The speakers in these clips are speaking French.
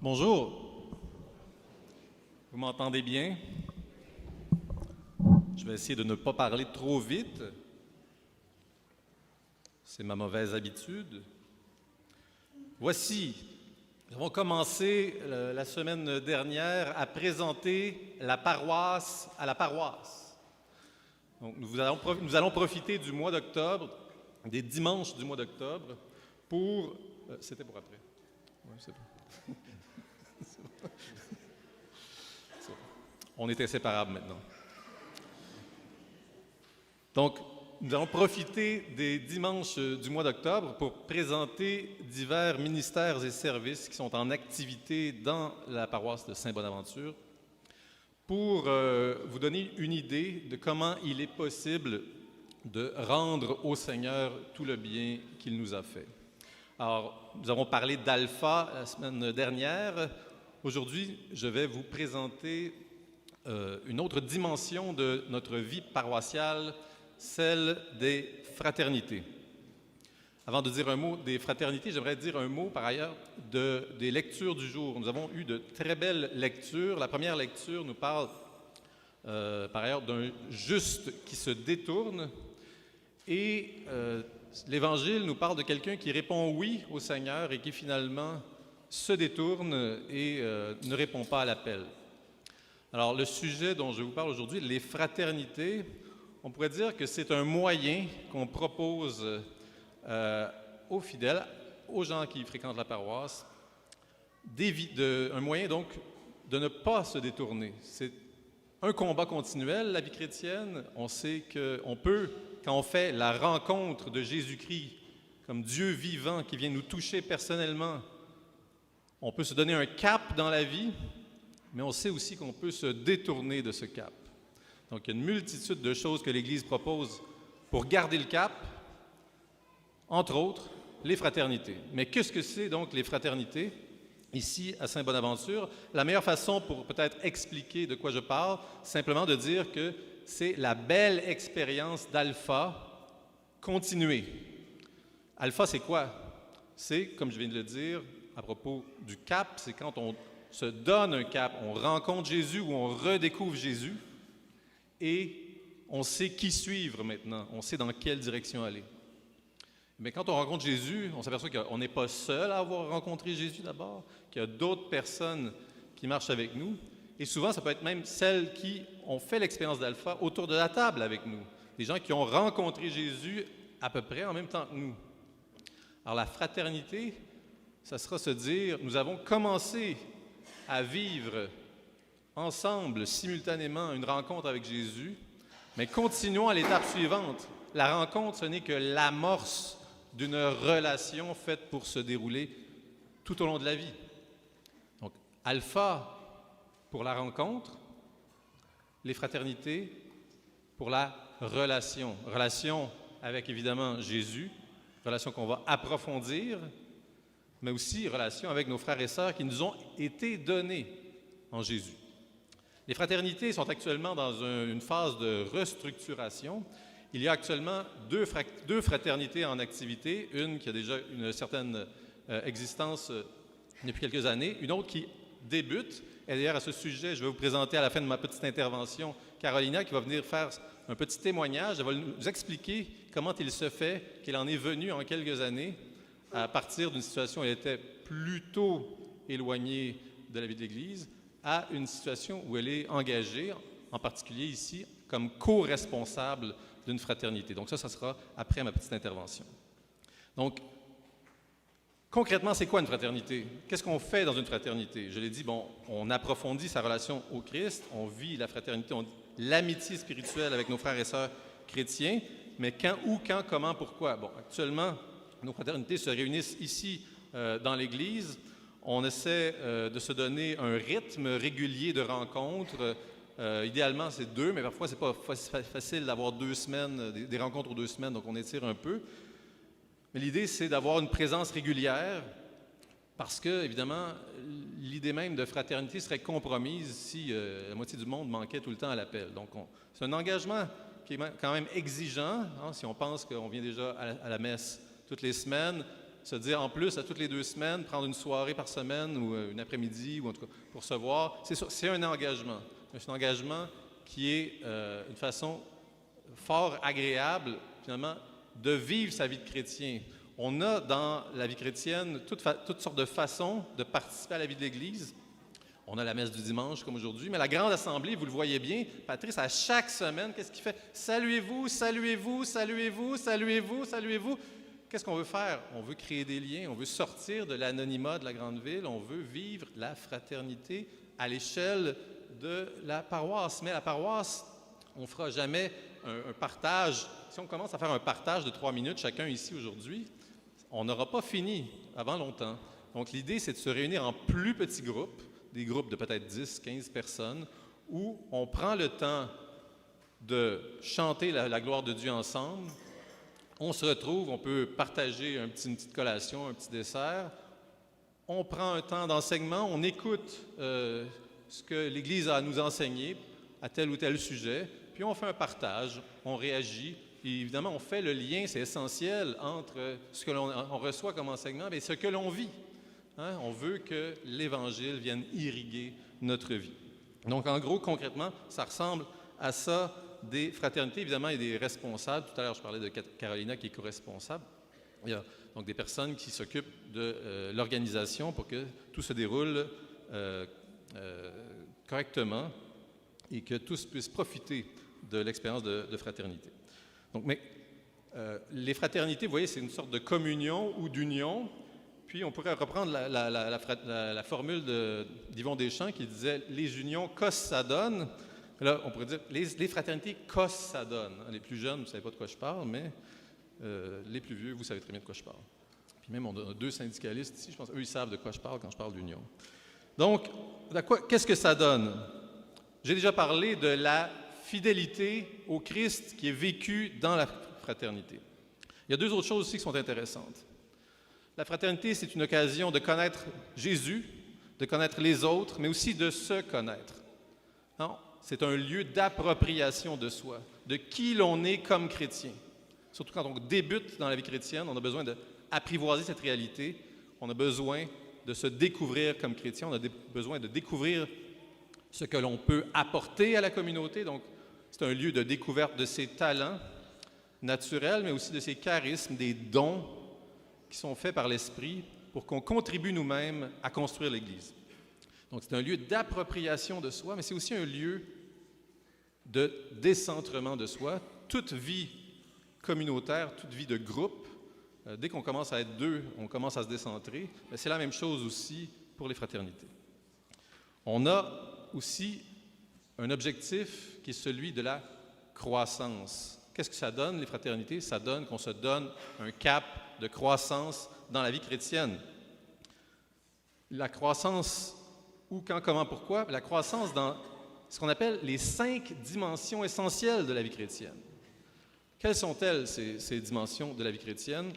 Bonjour, vous m'entendez bien? Je vais essayer de ne pas parler trop vite. C'est ma mauvaise habitude. Voici, nous avons commencé la semaine dernière à présenter la paroisse à la paroisse. Donc, nous allons profiter du mois d'octobre, des dimanches du mois d'octobre, pour... c'était pour après. Oui, c'est bon. On est inséparables maintenant. Donc, nous allons profiter des dimanches du mois d'octobre pour présenter divers ministères et services qui sont en activité dans la paroisse de Saint-Bonaventure pour vous donner une idée de comment il est possible de rendre au Seigneur tout le bien qu'il nous a fait. Alors, nous avons parlé d'Alpha la semaine dernière. Aujourd'hui, je vais vous présenter une autre dimension de notre vie paroissiale, celle des fraternités. Avant de dire un mot des fraternités, j'aimerais dire un mot par ailleurs des lectures du jour. Nous avons eu de très belles lectures. La première lecture nous parle par ailleurs d'un juste qui se détourne et l'Évangile nous parle de quelqu'un qui répond oui au Seigneur et qui finalement se détourne et ne répond pas à l'appel. Alors, le sujet dont je vous parle aujourd'hui, les fraternités, on pourrait dire que c'est un moyen qu'on propose aux fidèles, aux gens qui fréquentent la paroisse, un moyen donc de ne pas se détourner. C'est un combat continuel, la vie chrétienne. On sait qu'on peut, quand on fait la rencontre de Jésus-Christ comme Dieu vivant qui vient nous toucher personnellement, on peut se donner un cap dans la vie, mais on sait aussi qu'on peut se détourner de ce cap. Donc, il y a une multitude de choses que l'Église propose pour garder le cap, entre autres, les fraternités. Mais qu'est-ce que c'est donc les fraternités? Ici, à Saint-Bonaventure, la meilleure façon pour peut-être expliquer de quoi je parle, simplement de dire que c'est la belle expérience d'Alpha continuée. Alpha, c'est quoi? C'est, comme je viens de le dire, à propos du cap, c'est quand on se donne un cap, on rencontre Jésus ou on redécouvre Jésus et on sait qui suivre maintenant, on sait dans quelle direction aller. Mais quand on rencontre Jésus, on s'aperçoit qu'on n'est pas seul à avoir rencontré Jésus d'abord, qu'il y a d'autres personnes qui marchent avec nous et souvent ça peut être même celles qui ont fait l'expérience d'Alpha autour de la table avec nous, des gens qui ont rencontré Jésus à peu près en même temps que nous. Alors la fraternité, ça sera se dire, nous avons commencé à vivre ensemble, simultanément, une rencontre avec Jésus, mais continuons à l'étape suivante. La rencontre, ce n'est que l'amorce d'une relation faite pour se dérouler tout au long de la vie. Donc, Alpha pour la rencontre, les fraternités pour la relation. Relation avec, évidemment, Jésus, relation qu'on va approfondir, mais aussi relation avec nos frères et sœurs qui nous ont été donnés en Jésus. Les fraternités sont actuellement dans une phase de restructuration. Il y a actuellement deux fraternités en activité, une qui a déjà une certaine existence depuis quelques années, une autre qui débute. Et d'ailleurs, à ce sujet, je vais vous présenter à la fin de ma petite intervention Carolina qui va venir faire un petit témoignage. Elle va nous expliquer comment il se fait qu'elle en est venue en quelques années à partir d'une situation où elle était plutôt éloignée de la vie de l'Église, à une situation où elle est engagée, en particulier ici, comme co-responsable d'une fraternité. Donc ça sera après ma petite intervention. Donc, concrètement, c'est quoi une fraternité? Qu'est-ce qu'on fait dans une fraternité? Je l'ai dit, on approfondit sa relation au Christ, on vit la fraternité, l'amitié spirituelle avec nos frères et sœurs chrétiens, mais quand, où, quand, comment, pourquoi? Bon, actuellement, nos fraternités se réunissent ici dans l'Église. On essaie de se donner un rythme régulier de rencontres. Idéalement, c'est 2, mais parfois, c'est pas facile d'avoir 2 semaines, des rencontres aux 2 semaines, donc on étire un peu. Mais l'idée, c'est d'avoir une présence régulière parce que, évidemment, l'idée même de fraternité serait compromise si la moitié du monde manquait tout le temps à l'appel. Donc, c'est un engagement qui est quand même exigeant, hein, si on pense qu'on vient déjà à la messe toutes les semaines. se dire en plus, à toutes les 2 semaines, prendre une soirée par semaine ou une après-midi, ou en tout cas pour se voir, c'est un engagement. C'est un engagement qui est une façon fort agréable, finalement, de vivre sa vie de chrétien. On a dans la vie chrétienne toutes sortes de façons de participer à la vie de l'Église. On a la messe du dimanche, comme aujourd'hui, mais la grande assemblée, vous le voyez bien, Patrice, à chaque semaine, qu'est-ce qu'il fait? Saluez-vous, saluez-vous, saluez-vous, saluez-vous, saluez-vous. Qu'est-ce qu'on veut faire? On veut créer des liens, on veut sortir de l'anonymat de la grande ville, on veut vivre la fraternité à l'échelle de la paroisse. Mais la paroisse, on ne fera jamais un partage. Si on commence à faire un partage de 3 minutes chacun ici aujourd'hui, on n'aura pas fini avant longtemps. Donc l'idée, c'est de se réunir en plus petits groupes, des groupes de peut-être 10, 15 personnes, où on prend le temps de chanter la gloire de Dieu ensemble. On se retrouve, on peut partager une petite collation, un petit dessert. On prend un temps d'enseignement, on écoute ce que l'Église a à nous enseigner à tel ou tel sujet, puis on fait un partage, on réagit. Et évidemment, on fait le lien, c'est essentiel, entre ce que l'on reçoit comme enseignement et ce que l'on vit. Hein? On veut que l'Évangile vienne irriguer notre vie. Donc, en gros, concrètement, ça ressemble à ça, des fraternités. Évidemment, il y a des responsables. Tout à l'heure, je parlais de Carolina qui est co-responsable. Il y a donc des personnes qui s'occupent de l'organisation pour que tout se déroule correctement et que tous puissent profiter de l'expérience de fraternité. Donc, mais les fraternités, vous voyez, c'est une sorte de communion ou d'union. Puis, on pourrait reprendre la formule d'Yvon Deschamps qui disait « les unions, qu'os ça donne ». Là, on pourrait dire « les fraternités, qu'os ça donne ». Les plus jeunes, vous ne savez pas de quoi je parle, mais les plus vieux, vous savez très bien de quoi je parle. Puis même, on a 2 syndicalistes ici, je pense eux, ils savent de quoi je parle quand je parle d'union. Donc, qu'est-ce que ça donne? J'ai déjà parlé de la fidélité au Christ qui est vécue dans la fraternité. Il y a 2 autres choses aussi qui sont intéressantes. La fraternité, c'est une occasion de connaître Jésus, de connaître les autres, mais aussi de se connaître. Non, c'est un lieu d'appropriation de soi, de qui l'on est comme chrétien. Surtout quand on débute dans la vie chrétienne, on a besoin d'apprivoiser cette réalité, on a besoin de se découvrir comme chrétien, on a besoin de découvrir ce que l'on peut apporter à la communauté. Donc, c'est un lieu de découverte de ses talents naturels, mais aussi de ses charismes, des dons qui sont faits par l'Esprit pour qu'on contribue nous-mêmes à construire l'Église. Donc, c'est un lieu d'appropriation de soi, mais c'est aussi un lieu de décentrement de soi. Toute vie communautaire, toute vie de groupe, dès qu'on commence à être 2, on commence à se décentrer. Mais c'est la même chose aussi pour les fraternités. On a aussi un objectif qui est celui de la croissance. Qu'est-ce que ça donne, les fraternités? Ça donne qu'on se donne un cap de croissance dans la vie chrétienne. La croissance, où, quand, comment, pourquoi? La croissance dans ce qu'on appelle les 5 dimensions essentielles de la vie chrétienne. Quelles sont-elles, ces dimensions de la vie chrétienne?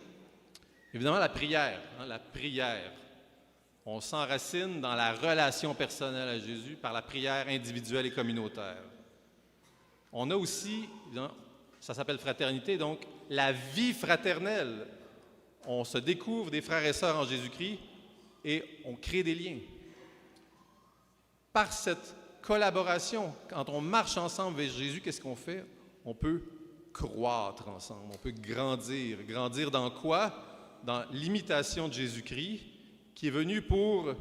Évidemment, la prière. La prière. On s'enracine dans la relation personnelle à Jésus par la prière individuelle et communautaire. On a aussi, ça s'appelle fraternité, donc la vie fraternelle. On se découvre des frères et sœurs en Jésus-Christ et on crée des liens. Par cette collaboration, quand on marche ensemble vers Jésus, qu'est-ce qu'on fait? On peut croître ensemble, on peut grandir. Grandir dans quoi? Dans l'imitation de Jésus-Christ, qui est venu pour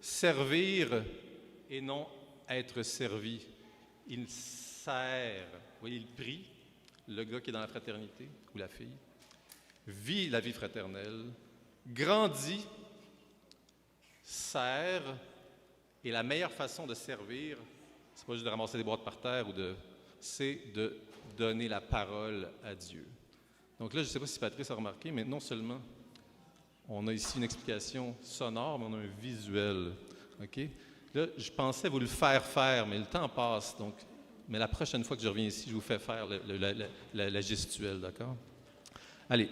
servir et non être servi. Il sert. Vous voyez, il prie, le gars qui est dans la fraternité, ou la fille, vit la vie fraternelle, grandit, sert, et la meilleure façon de servir, c'est pas juste de ramasser des boîtes par terre, c'est de donner la parole à Dieu. Donc là, je ne sais pas si Patrice a remarqué, mais non seulement on a ici une explication sonore, mais on a un visuel. OK? Là, je pensais vous le faire, mais le temps passe. Donc, mais la prochaine fois que je reviens ici, je vous fais faire la gestuelle, d'accord? Allez,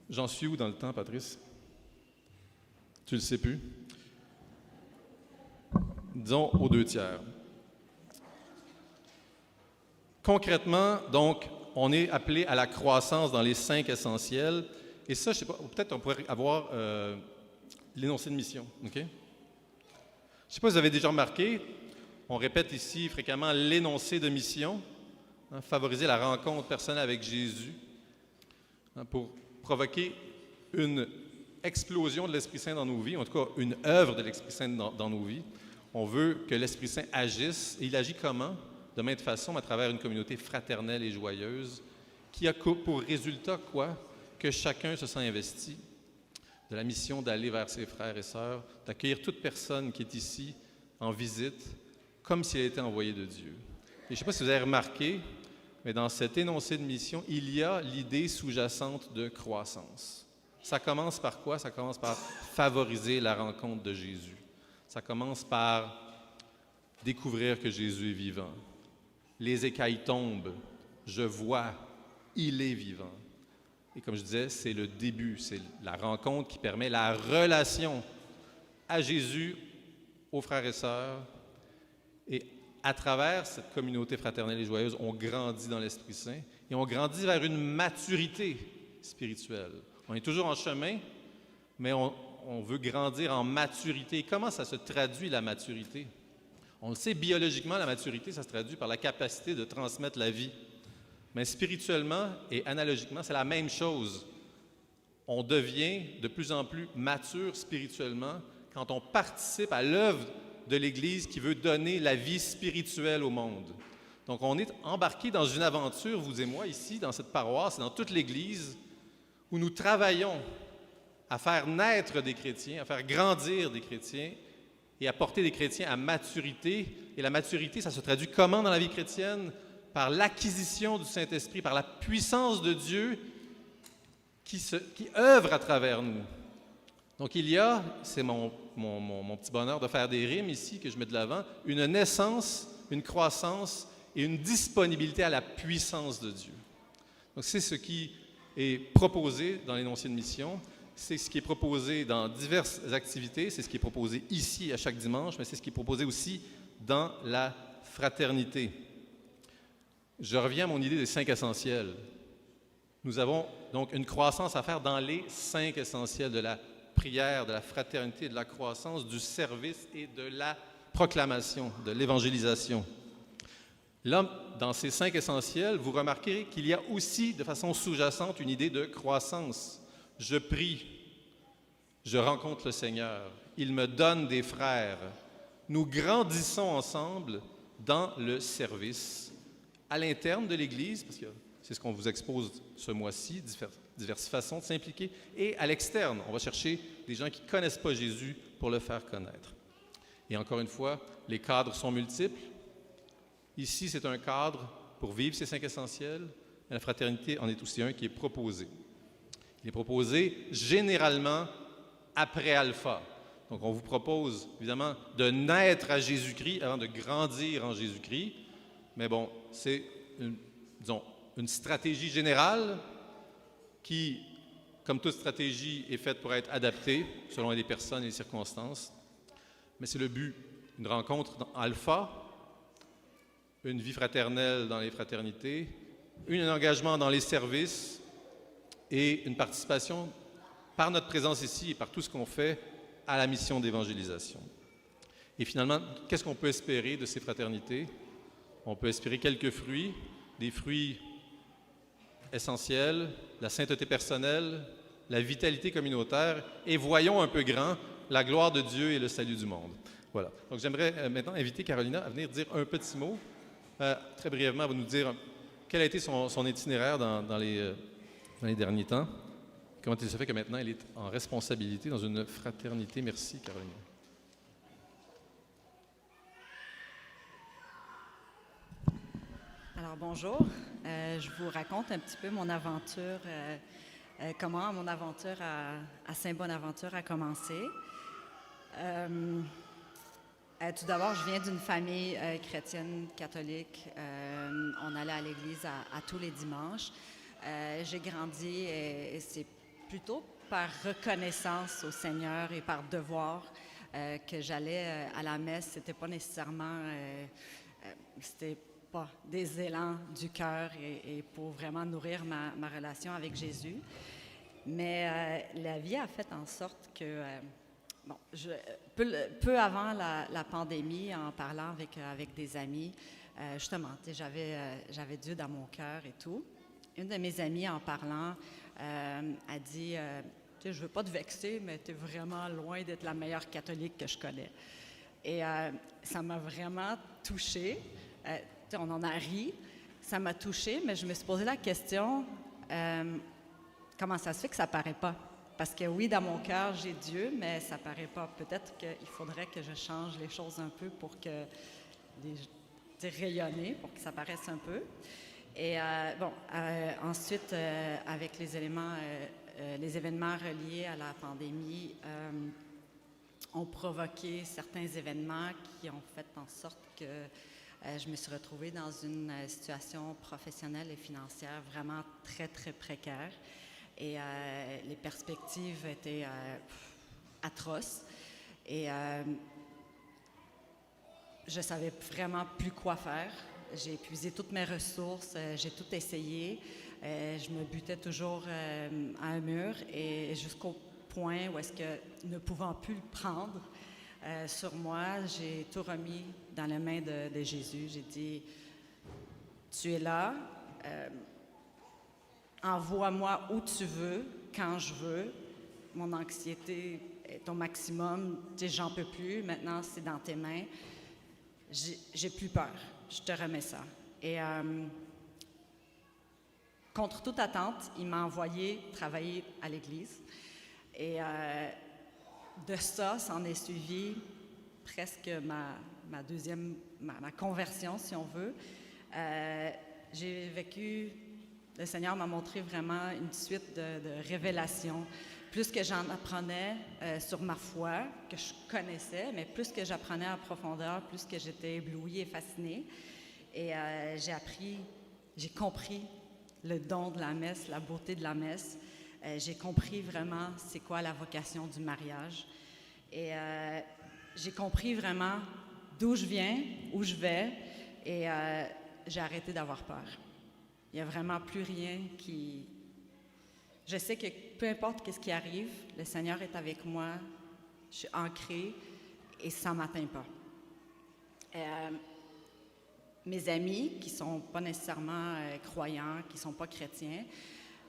j'en suis où dans le temps, Patrice? Tu le sais plus? Disons aux 2/3. Concrètement, donc, on est appelé à la croissance dans les 5 essentiels. Et ça, je sais pas, peut-être on pourrait avoir l'énoncé de mission. OK? Je ne sais pas si vous avez déjà remarqué, on répète ici fréquemment l'énoncé de mission, hein, favoriser la rencontre personnelle avec Jésus, hein, pour provoquer une explosion de l'Esprit Saint dans nos vies, en tout cas une œuvre de l'Esprit Saint dans nos vies. On veut que l'Esprit Saint agisse. Et il agit comment? De maintes façons, à travers une communauté fraternelle et joyeuse, qui a pour résultat quoi? Que chacun se sent investi de la mission d'aller vers ses frères et sœurs, d'accueillir toute personne qui est ici en visite, comme si elle était envoyée de Dieu. Et je ne sais pas si vous avez remarqué, mais dans cet énoncé de mission, il y a l'idée sous-jacente de croissance. Ça commence par quoi? Ça commence par favoriser la rencontre de Jésus. Ça commence par découvrir que Jésus est vivant. Les écailles tombent, je vois, il est vivant. Et comme je disais, c'est le début, c'est la rencontre qui permet la relation à Jésus, aux frères et sœurs. Et à travers cette communauté fraternelle et joyeuse, on grandit dans l'Esprit Saint et on grandit vers une maturité spirituelle. On est toujours en chemin, mais on veut grandir en maturité. Comment ça se traduit, la maturité? On le sait, biologiquement, la maturité, ça se traduit par la capacité de transmettre la vie. Mais spirituellement et analogiquement, c'est la même chose. On devient de plus en plus mature spirituellement quand on participe à l'œuvre de l'Église qui veut donner la vie spirituelle au monde. Donc, on est embarqué dans une aventure, vous et moi, ici, dans cette paroisse, dans toute l'Église, où nous travaillons à faire naître des chrétiens, à faire grandir des chrétiens et à porter des chrétiens à maturité. Et la maturité, ça se traduit comment dans la vie chrétienne? Par l'acquisition du Saint-Esprit, par la puissance de Dieu qui œuvre à travers nous. Donc il y a, c'est mon petit bonheur de faire des rimes ici que je mets de l'avant, une naissance, une croissance et une disponibilité à la puissance de Dieu. Donc c'est ce qui est proposé dans l'énoncé de mission, c'est ce qui est proposé dans diverses activités, c'est ce qui est proposé ici à chaque dimanche, mais c'est ce qui est proposé aussi dans la fraternité. Je reviens à mon idée des 5 essentiels. Nous avons donc une croissance à faire dans les 5 essentiels de la prière, de la fraternité, de la croissance, du service et de la proclamation, de l'évangélisation. Là, dans ces 5 essentiels, vous remarquerez qu'il y a aussi, de façon sous-jacente, une idée de croissance. Je prie, je rencontre le Seigneur, il me donne des frères. Nous grandissons ensemble dans le service. À l'interne de l'Église, parce que c'est ce qu'on vous expose ce mois-ci, diverses façons de s'impliquer, et à l'externe, on va chercher des gens qui ne connaissent pas Jésus pour le faire connaître. Et encore une fois, les cadres sont multiples. Ici, c'est un cadre pour vivre ces 5 essentiels, mais la fraternité en est aussi un qui est proposé. Il est proposé généralement après Alpha. Donc, on vous propose, évidemment, de naître à Jésus-Christ avant de grandir en Jésus-Christ. Mais bon, c'est, une stratégie générale qui, comme toute stratégie, est faite pour être adaptée selon les personnes et les circonstances. Mais c'est le but, une rencontre dans Alpha, une vie fraternelle dans les fraternités, un engagement dans les services et une participation par notre présence ici et par tout ce qu'on fait à la mission d'évangélisation. Et finalement, qu'est-ce qu'on peut espérer de ces fraternités? On peut espérer quelques fruits, des fruits essentiels, la sainteté personnelle, la vitalité communautaire, et voyons un peu grand, la gloire de Dieu et le salut du monde. Voilà. Donc j'aimerais maintenant inviter Carolina à venir dire un petit mot. Très brièvement, elle va nous dire quel a été son itinéraire dans les derniers temps. Comment il se fait que maintenant elle est en responsabilité dans une fraternité. Merci, Carolina. Alors bonjour, je vous raconte un petit peu mon aventure, comment mon aventure à Saint-Bonaventure a commencé. Tout d'abord, je viens d'une famille chrétienne catholique. On allait à l'église à tous les dimanches. J'ai grandi et c'est plutôt par reconnaissance au Seigneur et par devoir que j'allais à la messe. C'était pas nécessairement... c'était pas des élans du cœur et pour vraiment nourrir ma relation avec Jésus. Mais la vie a fait en sorte que, bon, peu avant la pandémie, en parlant avec des amis, justement, j'avais Dieu dans mon cœur et tout. Une de mes amies, en parlant, a dit, je ne veux pas te vexer, mais tu es vraiment loin d'être la meilleure catholique que je connais. Et ça m'a vraiment touchée. On en a ri. Ça m'a touchée, mais je me suis posé la question, comment ça se fait que ça ne paraît pas? Parce que oui, dans mon cœur, j'ai Dieu, mais ça ne paraît pas. Peut-être qu'il faudrait que je change les choses un peu pour que rayonner, pour que ça paraisse un peu. Et ensuite, avec les événements reliés à la pandémie, ont provoqué certains événements qui ont fait en sorte que je me suis retrouvée dans une situation professionnelle et financière vraiment très, très précaire. Et les perspectives étaient atroces. Et je ne savais vraiment plus quoi faire. J'ai épuisé toutes mes ressources, j'ai tout essayé. Je me butais toujours à un mur et jusqu'au point où est-ce que, ne pouvant plus le prendre sur moi, j'ai tout remis dans les mains de Jésus. J'ai dit, tu es là, envoie-moi où tu veux, quand je veux. Mon anxiété est au maximum, j'en peux plus, maintenant c'est dans tes mains. J'ai plus peur, je te remets ça. Et contre toute attente, il m'a envoyé travailler à l'église. Et de ça, s'en est suivi presque ma conversion, si on veut. J'ai vécu, le Seigneur m'a montré vraiment une suite de révélations. Plus que j'en apprenais sur ma foi, que je connaissais, mais plus que j'apprenais en profondeur, plus que j'étais éblouie et fascinée. Et j'ai compris le don de la messe, la beauté de la messe. J'ai compris vraiment c'est quoi la vocation du mariage. Et j'ai compris vraiment d'où je viens, où je vais, et j'ai arrêté d'avoir peur. Il n'y a vraiment plus rien qui... Je sais que peu importe ce qui arrive, le Seigneur est avec moi, je suis ancrée et ça ne m'atteint pas. Mes amis, qui ne sont pas nécessairement croyants, qui ne sont pas chrétiens,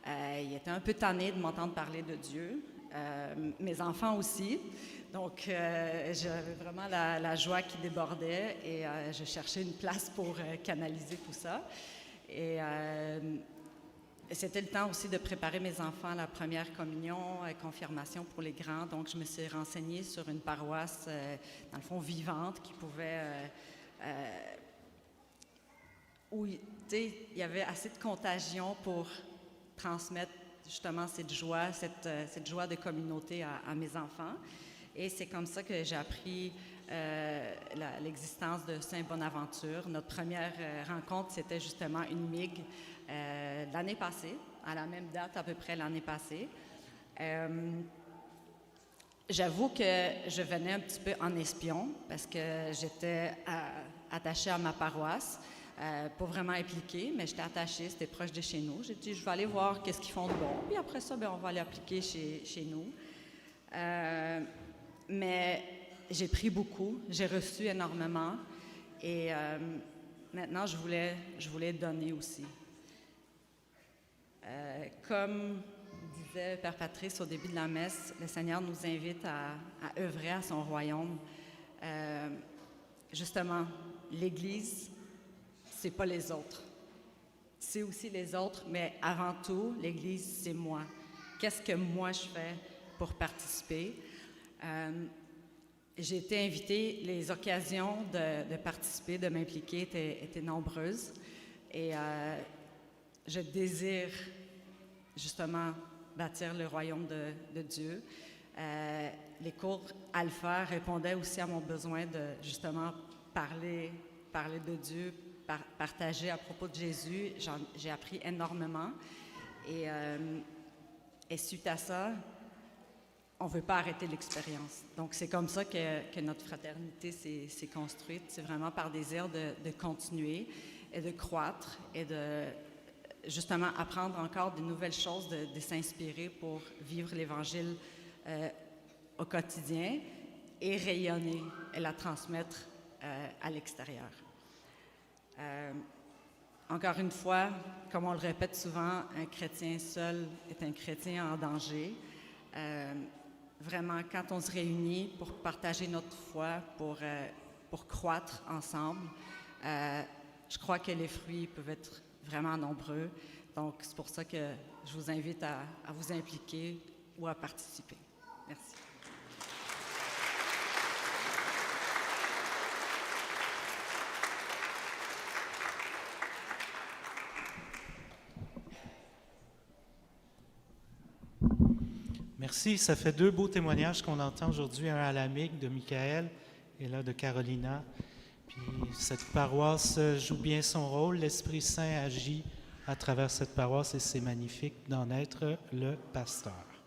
ils étaient un peu tannés de m'entendre parler de Dieu. Mes enfants aussi. Donc, j'avais vraiment la joie qui débordait et je cherchais une place pour canaliser tout ça. Et c'était le temps aussi de préparer mes enfants à la première communion, confirmation pour les grands. Donc, je me suis renseignée sur une paroisse, dans le fond, vivante, qui pouvait... où il y avait assez de contagion pour transmettre justement cette joie de communauté à mes enfants. Et c'est comme ça que j'ai appris l'existence de Saint Bonaventure. Notre première rencontre, c'était justement une MIG l'année passée, à la même date à peu près l'année passée. J'avoue que je venais un petit peu en espion parce que j'étais attachée à ma paroisse. Pas vraiment impliquée, mais j'étais attachée, c'était proche de chez nous. J'ai dit, je vais aller voir qu'est-ce qu'ils font de bon, puis après ça, on va aller appliquer chez nous. Mais j'ai pris beaucoup, j'ai reçu énormément, et maintenant, je voulais donner aussi. Comme disait Père Patrice au début de la messe, le Seigneur nous invite à œuvrer à son royaume. Justement, l'Église, c'est pas les autres. C'est aussi les autres, mais avant tout, l'Église, c'est moi. Qu'est-ce que moi je fais pour participer? J'ai été invitée, les occasions de participer, de m'impliquer étaient nombreuses. Et je désire justement bâtir le royaume de Dieu. Les cours Alpha répondaient aussi à mon besoin de justement parler de Dieu, partager à propos de Jésus. J'ai appris énormément. Et suite à ça, on ne veut pas arrêter l'expérience. Donc, c'est comme ça que notre fraternité s'est construite. C'est vraiment par désir de continuer et de croître et de justement apprendre encore de nouvelles choses, de s'inspirer pour vivre l'Évangile au quotidien et rayonner et la transmettre à l'extérieur. Encore une fois, comme on le répète souvent, un chrétien seul est un chrétien en danger. Vraiment, quand on se réunit pour partager notre foi, pour croître ensemble, je crois que les fruits peuvent être vraiment nombreux. Donc, c'est pour ça que je vous invite à vous impliquer ou à participer. Merci. Merci. Ça fait 2 beaux témoignages qu'on entend aujourd'hui, un à l'AMIG de Michael et là de Carolina. Puis cette paroisse joue bien son rôle. L'Esprit Saint agit à travers cette paroisse et c'est magnifique d'en être le pasteur.